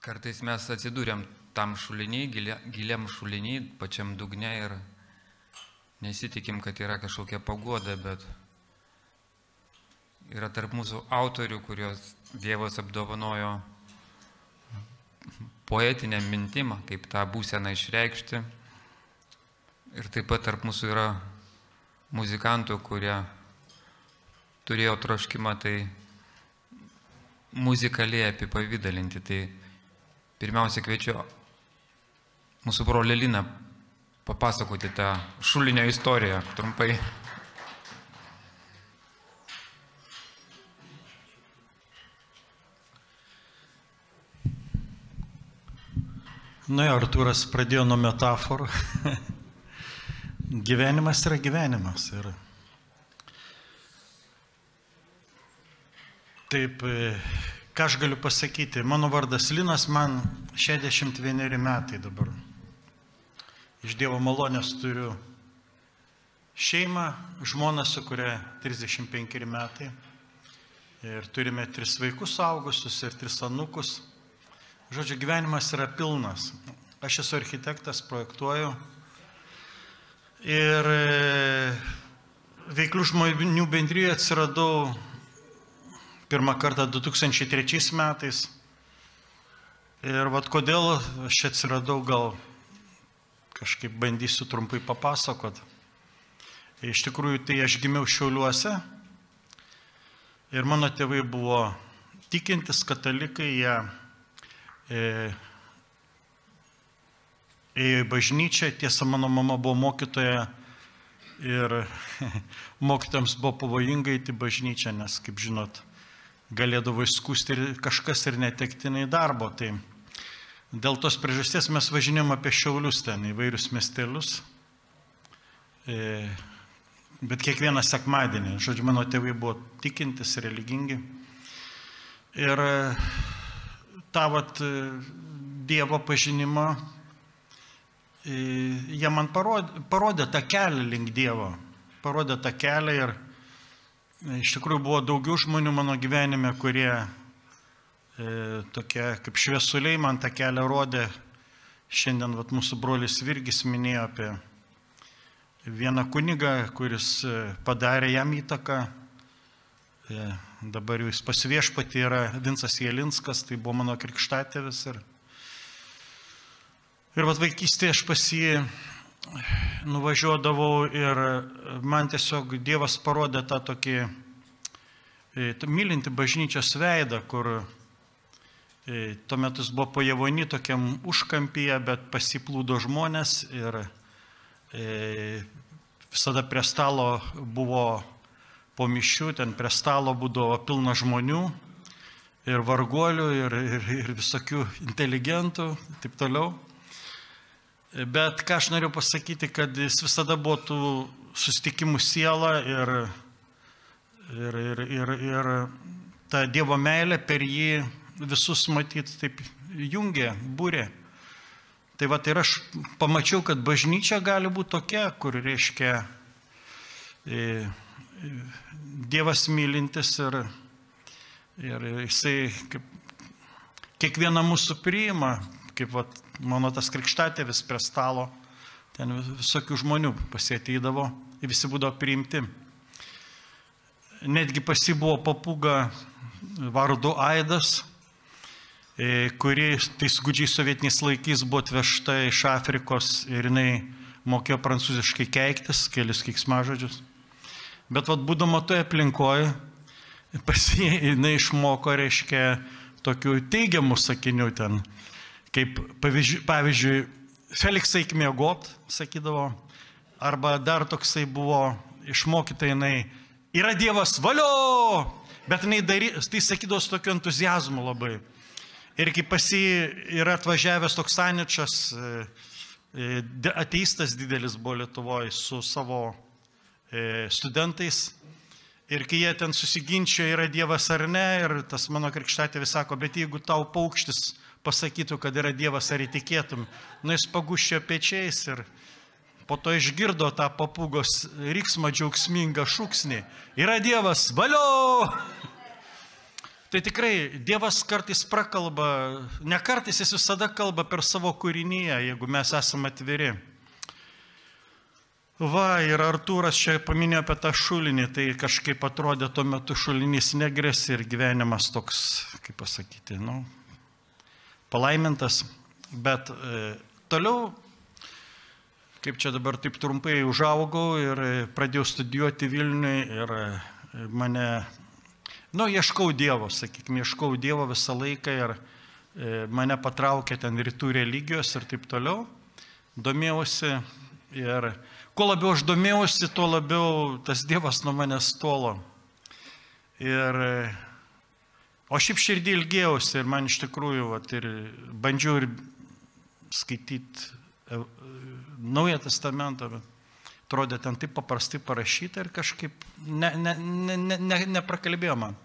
Kartais mes atsidūrėm tam šuliniai, giliam šuliniai, pačiam dugne ir nesitikim, kad yra kažkokia paguoda, bet yra tarp mūsų autorių, kurios Dievas apdovanojo poetinę mintimą, kaip tą būseną išreikšti. Ir taip pat tarp mūsų yra muzikantų, kurie turėjo troškimą tai muzikaliai apipavydalinti. Tai pirmiausia kviečiu mūsų brolį Liną papasakoti tą šulinio istoriją trumpai. Na, Artūras pradėjo nuo metaforų. Gyvenimas yra gyvenimas. Ir taip, ką aš galiu pasakyti? Mano vardas Linas, man 61 metai dabar. Iš Dievo malonės turiu šeimą, žmoną, su kuria 35 metai. Ir turime 3 vaikus suaugusius ir 3 anūkus. Žodžiu, gyvenimas yra pilnas. Aš esu architektas, projektuoju. Ir veiklių žmonių bendrijoje atsiradau pirmą kartą 2003 metais. Ir vat kodėl aš atsiradau, gal kažkaip bandysiu trumpai papasakot. Iš tikrųjų, tai aš gimiau Šiauliuose ir mano tėvai buvo tikintis katalikai, jie ėjo į bažnyčią. Tiesa, mano mama buvo mokytoja ir mokytojams buvo pavojinga eiti į bažnyčią, nes, kaip žinot, galėdavo įskūsti kažkas ir netektinai darbo. Tai dėl tos priežasties mes važinėjom apie Šiaulius ten, įvairius miestelius, bet kiekvieną sekmadienį. Žodžiu, mano tėvai buvo tikintis, religingi. Ir tą vat Dievo pažinimą, jie man parodė tą kelią link Dievo. Parodė tą kelią ir iš tikrųjų buvo daugiau žmonių mano gyvenime, kurie tokie kaip šviesuliai man tą kelią rodė. Šiandien vat mūsų brolis Virgis minėjo apie vieną kunigą, kuris padarė jam įtaką. Dabar jis pas viešpatį yra Vincas Jelinskas, tai buvo mano krikštatėvis. Ir vat vaikystėje aš pas jį nuvažiuodavau ir man tiesiog Dievas parodė tą tokį mylinti bažnyčios veidą, kur tuo metu jis buvo po Javony tokiam užkampyje, bet pasiplūdo žmonės ir visada prie stalo buvo po mišių, ten prie stalo būdavo pilna žmonių ir varguolių ir visokių inteligentų, taip toliau. Bet ką aš noriu pasakyti, kad jis visada buvo tų susitikimų siela ir ta Dievo meilė per jį visus matyti taip jungė, būrė. Tai va, ir aš pamačiau, kad bažnyčia gali būti tokia, kur reiškia Dievas mylintis ir jisai kiekvieną mūsų priima, kaip vat, mano tas krikštatėvis prie stalo, ten visokių žmonių pasieteidavo ir visi būdavo priimti. Netgi pas jį buvo papūga vardu Aidas, kuri tais gudžiais sovietiniais laikais buvo atvežta iš Afrikos ir jinai mokėjo prancūziškai keiktis, kelis keiksmažodžius. Bet vat, būdama toje aplinkoje, pas jį jinai išmoko, reiškia, tokių teigiamų sakinių ten, kaip pavyzdžiui, Feliksai eik miegot, sakydavo, arba dar toksai buvo išmokyta jinai, yra Dievas, valio, bet jinai tai sakydavo su tokiu entuzijazmu labai. Ir kai pas jį yra atvažiavęs toks Aničas, ateistas didelis buvo Lietuvoje su savo studentais. Ir kai jie ten susiginčio, yra Dievas ar ne, ir tas mano krikštatėvis sako, bet jeigu tau paukštis pasakytų, kad yra Dievas, ar įtikėtum, jis paguščio pečiais ir po to išgirdo tą papūgos riksmą džiaugsmingą šūksnį. Yra Dievas, valio! Tai tikrai Dievas kartais prakalba, ne kartais jis visada kalba per savo kūrinyje, jeigu mes esame atviri. Va, ir Artūras čia paminėjo apie tą šulinį, tai kažkaip atrodė tuo metu šulinys negrėsi ir gyvenimas toks, kaip pasakyti, palaimintas. Bet toliau, kaip čia dabar taip trumpai užaugau ir pradėjau studijuoti Vilniui ir mane, ieškau Dievo, sakykime, ieškau Dievo visą laiką ir mane patraukė ten rytų religijos ir taip toliau. Domėjausi ir kuo labiau aš domėjausi, tuo labiau tas Dievas nuo manęs tolo. O šiaip širdį ilgėjausi ir man iš tikrųjų, ir bandžiau ir skaityti Naują Testamentą, atrodė ten taip paprastai parašyta ir kažkaip neprakalbėjo man.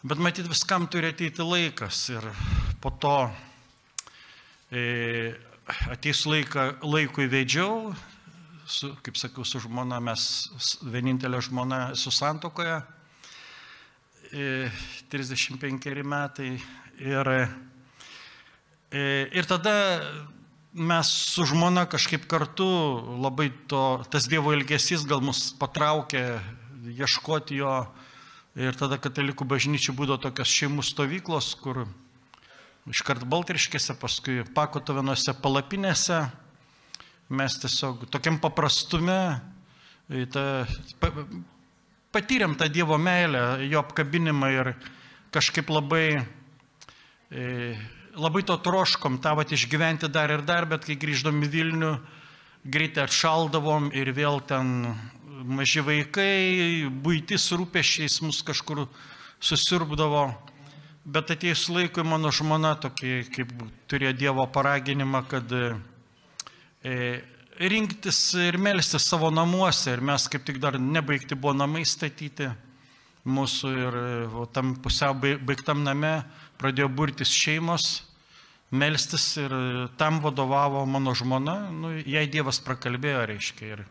Bet matyt, viskam turi ateiti laikas ir po to ateis laikui vedžiau, kaip sakiau, su žmona, mes vienintelė žmona su santuokoje, 35 metai ir tada mes su žmona kažkaip kartu labai tas Dievo ilgesys gal mus patraukė ieškoti jo ir tada katalikų bažnyčių būdavo tokios šeimų stovyklos, kur iškart Baltriškėse, paskui Pakotovinuose palapinėse mes tiesiog tokiam paprastume patyrėm tą Dievo meilę, jo apkabinimą ir kažkaip labai to troškom, tą išgyventi dar ir dar, bet kai grįždom į Vilnių, greitai atšaldavom ir vėl ten maži vaikai, buitis rūpesčiais mus kažkur susiurbdavo. Bet atėjus laikui mano žmona tokį, kaip turėjo Dievo paraginimą, kad rinktis ir melstis savo namuose. Ir mes kaip tik dar nebaigti buvo namai statyti mūsų ir tam pusiau baigtam name pradėjo burtis šeimos, melstis ir tam vadovavo mano žmona. Jai Dievas prakalbėjo, reiškia.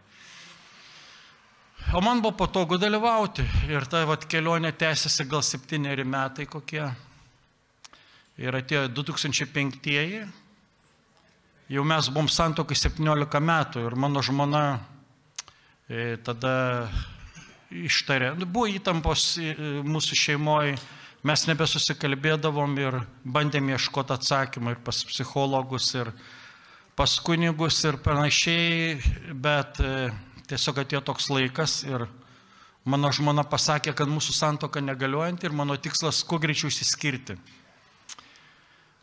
O man buvo patogu dalyvauti ir ta kelionė tęsiasi gal 7 metai kokie. Ir atėjo 2005-ieji, jau mes buvom santuokai 17 metų ir mano žmona tada ištarė, buvo įtampos mūsų šeimoje, mes nebesusikalbėdavom ir bandėm ieškoti atsakymą ir pas psichologus, ir pas kunigus ir panašiai, bet tiesiog atėjo toks laikas ir mano žmona pasakė, kad mūsų santuoka negaliojanti ir mano tikslas kuo greičiau išsiskirti.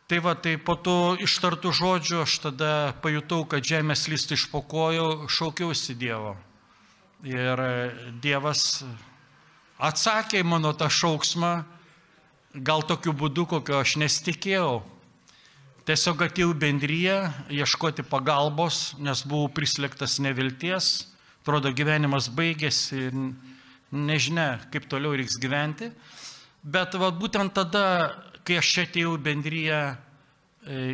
Tai po tų ištartų žodžių aš tada pajutau, kad žemė slysta iš po kojų, šaukiausi Dievo. Ir Dievas atsakė į mano tą šauksmą, gal tokiu būdu, kokio aš nesitikėjau. Tiesiog atėjau bendriją, ieškoti pagalbos, nes buvau prislėgtas nevilties, atrodo gyvenimas baigėsi ir nežinia, kaip toliau reiks gyventi. Bet būtent tada, kai aš čia atėjau bendriją,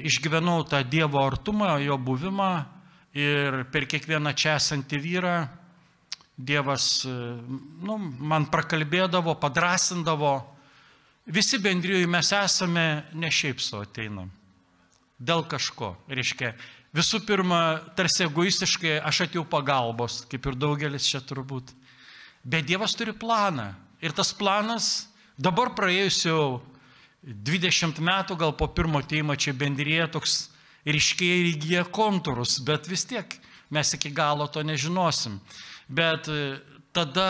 išgyvenau tą Dievo artumą, jo buvimą ir per kiekvieną čia esantį vyrą Dievas man prakalbėdavo, padrasindavo. Visi bendrijoje mes esame ne šiaip savo ateinam, dėl kažko. Reiškia, visų pirma, tarsi egoistiškai aš atėjau pagalbos, kaip ir daugelis čia turbūt. Bet Dievas turi planą. Ir tas planas dabar praėjus jau 20 metų, gal po pirmo ateimo čia bendrėje toks ryškiai ir įgyja kontūrus, bet vis tiek mes iki galo to nežinosim. Bet tada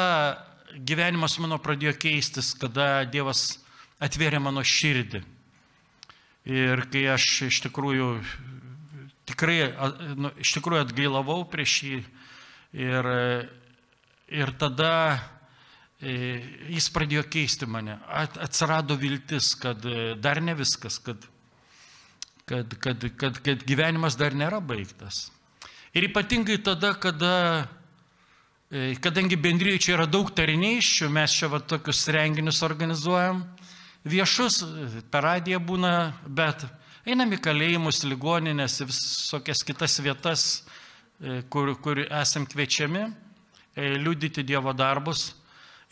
gyvenimas mano pradėjo keistis, kada Dievas atvėrė mano širdį. Ir kai aš iš tikrųjų atgailavau prieš jį ir tada jis pradėjo keisti mane. Atsirado viltis, kad dar ne viskas, kad gyvenimas dar nėra baigtas. Ir ypatingai tada, kadangi bendrijoje čia yra daug tarnysčių, mes čia tokius renginius organizuojam, viešus, per radiją būna, bet einam į kalėjimus, ligoninės, visokias kitas vietas, kur esam kviečiami liudyti Dievo darbus.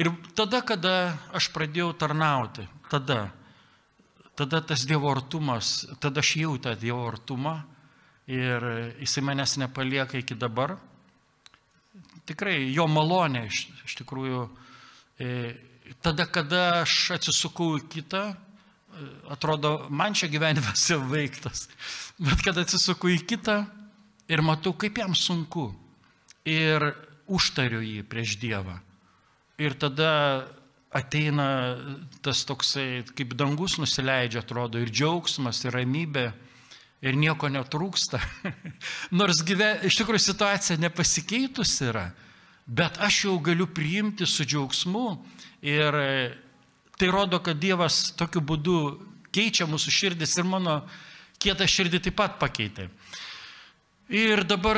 Ir tada, kada aš pradėjau tarnauti, tada tas Dievo artumas, tada aš jau tą Dievo artumą ir jisai manęs nepalieka iki dabar. Tikrai jo malonė iš tikrųjų, tada, kada aš atsisukau į kitą, atrodo, man čia gyvenimas jau veiktas, bet kada atsisuku į kitą ir matau, kaip jam sunku ir užtariu jį prieš Dievą. Ir tada ateina tas toksai, kaip dangus nusileidžia, atrodo, ir džiaugsmas, ir ramybė, ir nieko netrūksta. Nors iš tikrųjų situacija nepasikeitus yra, bet aš jau galiu priimti su džiaugsmu ir tai rodo, kad Dievas tokiu būdu keičia mūsų širdis ir mano kietą širdį taip pat pakeitė. Ir dabar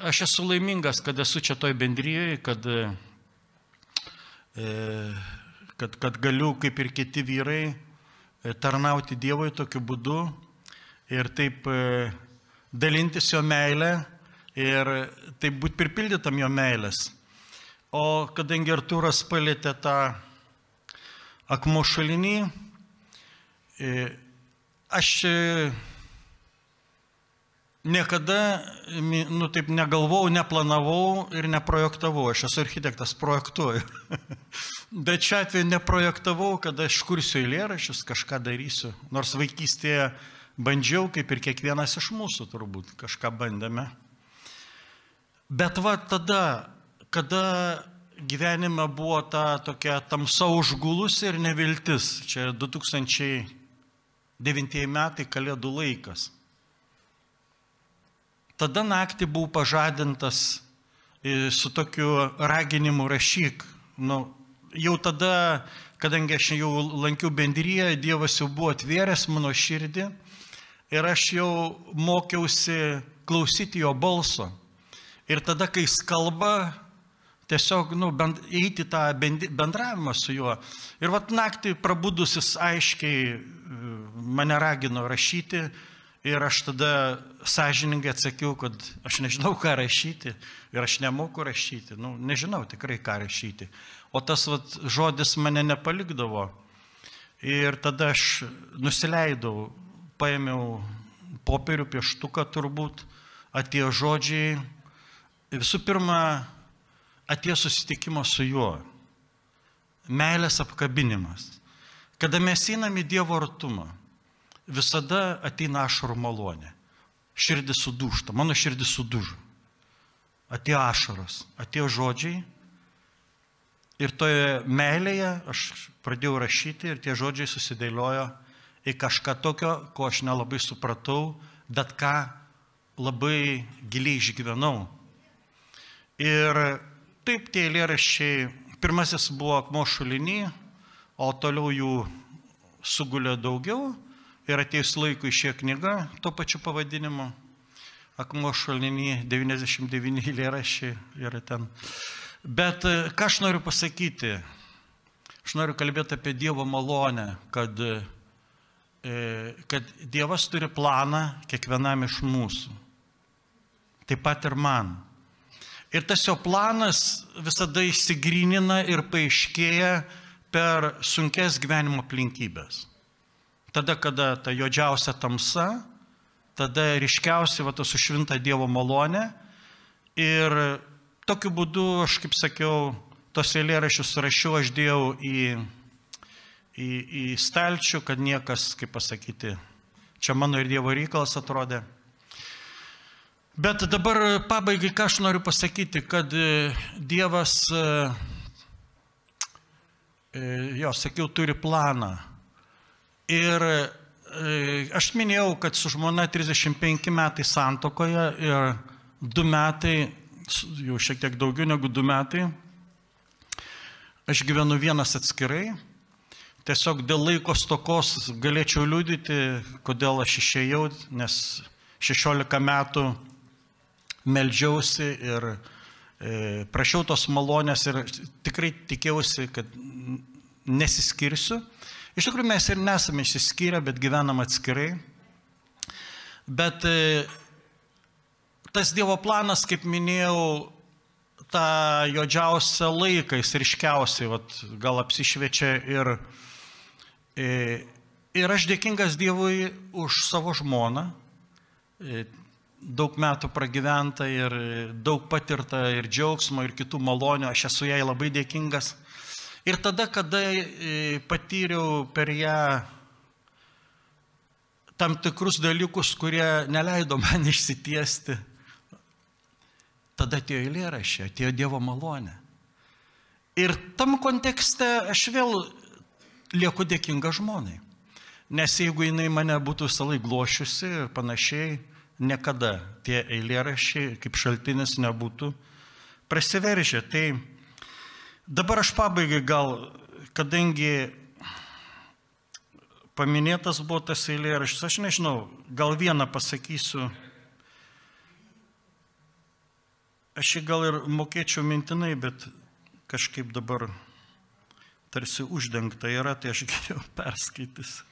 aš esu laimingas, kad esu čia toj bendrijoje, kad galiu, kaip ir kiti vyrai, tarnauti Dievui tokiu būdu ir taip dalintis jo meilę ir taip būti pripildytam jo meilės. O kadangi Artūras palėtė tą akmuo šulinį, aš niekada taip negalvau, neplanavau ir neprojektavau. Aš esu architektas, projektuoju. Bet šiuo atveju neprojektavau, kad aš kursiu eilėraščius, kažką darysiu. Nors vaikystėje bandžiau, kaip ir kiekvienas iš mūsų turbūt, kažką bandėme. Bet va tada, kada gyvenime buvo ta tokia tamsa užgulusi ir neviltis, čia 2009 metai, Kalėdų laikas. Tada naktį buvau pažadintas su tokiu raginimu rašyk. Jau tada, kadangi aš jau lankiau bendriją, Dievas jau buvo atvėręs mano širdį ir aš jau mokiausi klausyti jo balso. Ir tada, kai jis kalba, tiesiog eiti tą bendravimą su juo. Ir vat naktį prabudusis aiškiai mane ragino rašyti. Ir aš tada sąžiningai atsakiau, kad aš nežinau, ką rašyti ir aš nemoku rašyti. Nežinau tikrai, ką rašyti. O tas žodis mane nepalikdavo. Ir tada aš nusileidau, paėmiau popierių, pieštuką turbūt, atėjo žodžiai. Visų pirma, atėjo susitikimo su juo. Meilės apkabinimas. Kada mes einame į Dievo artumą, visada ateina ašarų malonė. Širdis sudūžta, mano širdis sudužo. Atėjo ašaros, atėjo žodžiai. Ir toje meilėje aš pradėjau rašyti ir tie žodžiai susidėliojo į kažką tokio, ko aš nelabai supratau, bet ką labai giliai išgyvenau. Ir taip tie eilėraščiai, pirmasis buvo akmuo šulinį, o toliau jų sugulė daugiau. Ir atėjus laikui išėjo knyga tuo pačiu pavadinimu. Akmuo šulinį, 99 eilėraščiai yra ten. Bet ką aš noriu pasakyti? Aš noriu kalbėti apie Dievo malonę, kad Dievas turi planą kiekvienam iš mūsų. Taip pat ir man. Ir tas jo planas visada išsigrynina ir paaiškėja per sunkes gyvenimo aplinkybės. Tada, kada ta juodžiausia tamsa, tada ryškiausiai ta sušvinta Dievo malonė. Ir tokiu būdu, aš kaip sakiau, tos eilėraščius rašiau, aš dėjau į stalčių, kad niekas, kaip pasakyti, čia mano ir Dievo reikalas atrodė. Bet dabar pabaigai, ką aš noriu pasakyti, kad Dievas, sakiau, turi planą. Ir aš minėjau, kad su žmona 35 metai santuokoje ir 2 metai, jau šiek tiek daugiau negu 2 metai, aš gyvenu vienas atskirai. Tiesiog dėl laiko stokos galėčiau liudyti, kodėl aš išėjau, nes 16 metų meldžiausi ir prašiau tos malonės ir tikrai tikėjausi, kad nesiskirsiu. Iš tikrųjų mes ir nesame išsiskyrę, bet gyvenam atskirai. Bet tas Dievo planas, kaip minėjau, tą juodžiausią laiką, jis ryškiausiai gal apsišviečia ir aš dėkingas Dievui už savo žmoną, daug metų pragyventa ir daug patirta ir džiaugsmo ir kitų malonių, aš esu jai labai dėkingas. Ir tada, kada patyriau per ją tam tikrus dalykus, kurie neleido man išsitiesti, tada atėjo eilėraščiai, atėjo Dievo malonė. Ir tam kontekste aš vėl lieku dėkinga žmonai. Nes jeigu jinai mane būtų visą laiką glošiusi ir panašiai, niekada tie eilėraščiai kaip šaltinis nebūtų prasiveržę. Tai dabar aš pabaigai gal, kadangi paminėtas buvo tas eilėraštis, aš nežinau, gal vieną pasakysiu. Aš jį gal ir mokėčiau mintinai, bet kažkaip dabar tarsi uždengta yra, tai aš geriau perskaitysiu.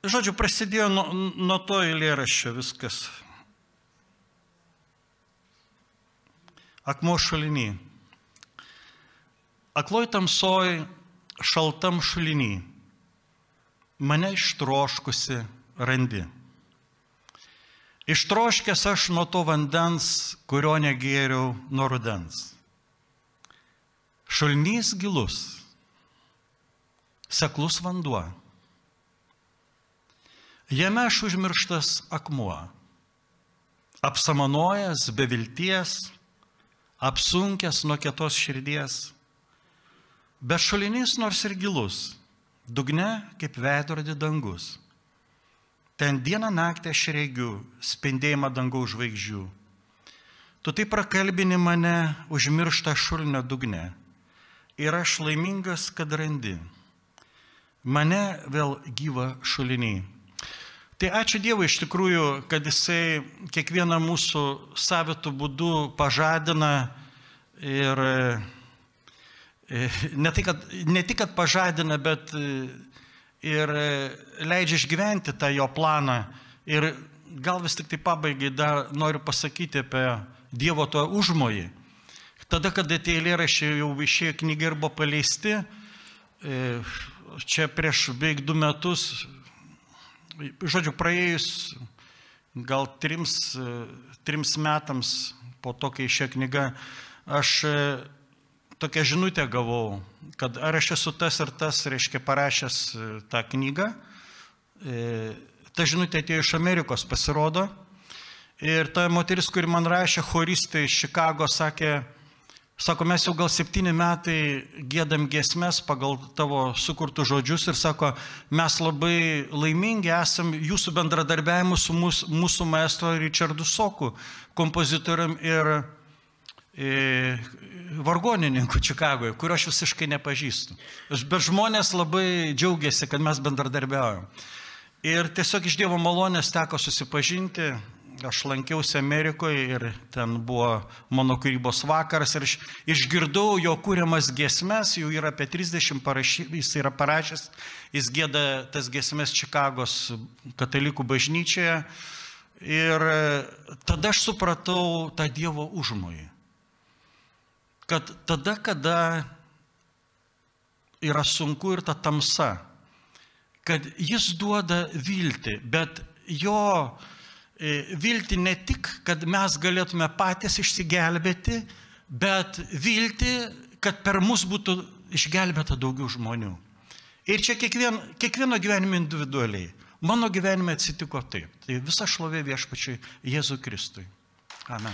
Žodžiu, prasidėjo nuo to eilėraščio viskas. Akmuo šuliny. Akloj tamsoj, šaltam šuliny. Mane ištroškusi randi. Ištroškęs aš nuo to vandens, kurio negėriau nuo rudens. Šulinys gilus, seklus vanduo. Jame aš užmirštas akmuo, apsamanojęs be vilties, apsunkęs nuo kietos širdies. Bet šulinys nors ir gilus, dugne kaip veidrodį dangus. Ten dieną naktį aš regiu spindėjimą dangaus žvaigždžių. Tu taip prakalbini mane užmirštą šulinio dugne. Ir aš laimingas, kad randi mane vėl gyvą šulinį. Tai ačiū Dievui iš tikrųjų, kad Jisai kiekvieną mūsų savitų būdų pažadina ir ne tik, kad pažadina, bet ir leidžia išgyventi tą jo planą. Ir gal vis tik tai pabaigai dar noriu pasakyti apie Dievo to užmojį. Tada, kada tie eilėraščiai jau išėjo knyga ir buvo paleisti, čia prieš beveik 2 metus, žodžiu, praėjus gal 3 metams po to, kai išėjo knyga, aš tokią žinutę gavau, kad ar aš esu tas ir tas, reiškia, parašęs tą knygą. Ta žinutė atėjo iš Amerikos, pasirodo. Ir ta moteris, kuri man rašė, choristai iš Čikagos, sako, mes jau gal 7 metai giedam giesmes pagal tavo sukurtus žodžius ir sako, mes labai laimingi esam jūsų bendradarbiavimu su mūsų maestro Richardu Soku, kompozitorium ir vargonininku Čikagoje, kurio aš visiškai nepažįstu. Bet žmonės labai džiaugiasi, kad mes bendradarbiaujam. Ir tiesiog iš Dievo malonės teko susipažinti. Aš lankiausi Amerikoje ir ten buvo mano kūrybos vakaras ir išgirdau jo kūriamas giesmes, jų yra apie 30 jis yra parašęs, jis gieda tas giesmes Čikagos katalikų bažnyčioje ir tada aš supratau tą Dievo užmojį. Kad tada, kada yra sunku ir ta tamsa, kad jis duoda viltį, bet jo viltį ne tik, kad mes galėtume patys išsigelbėti, bet viltį, kad per mus būtų išgelbėta daugiau žmonių. Ir čia kiekvieno gyvenime individualiai. Mano gyvenime atsitiko taip. Tai visa šlovė Viešpačiui Jėzui Kristui. Amen.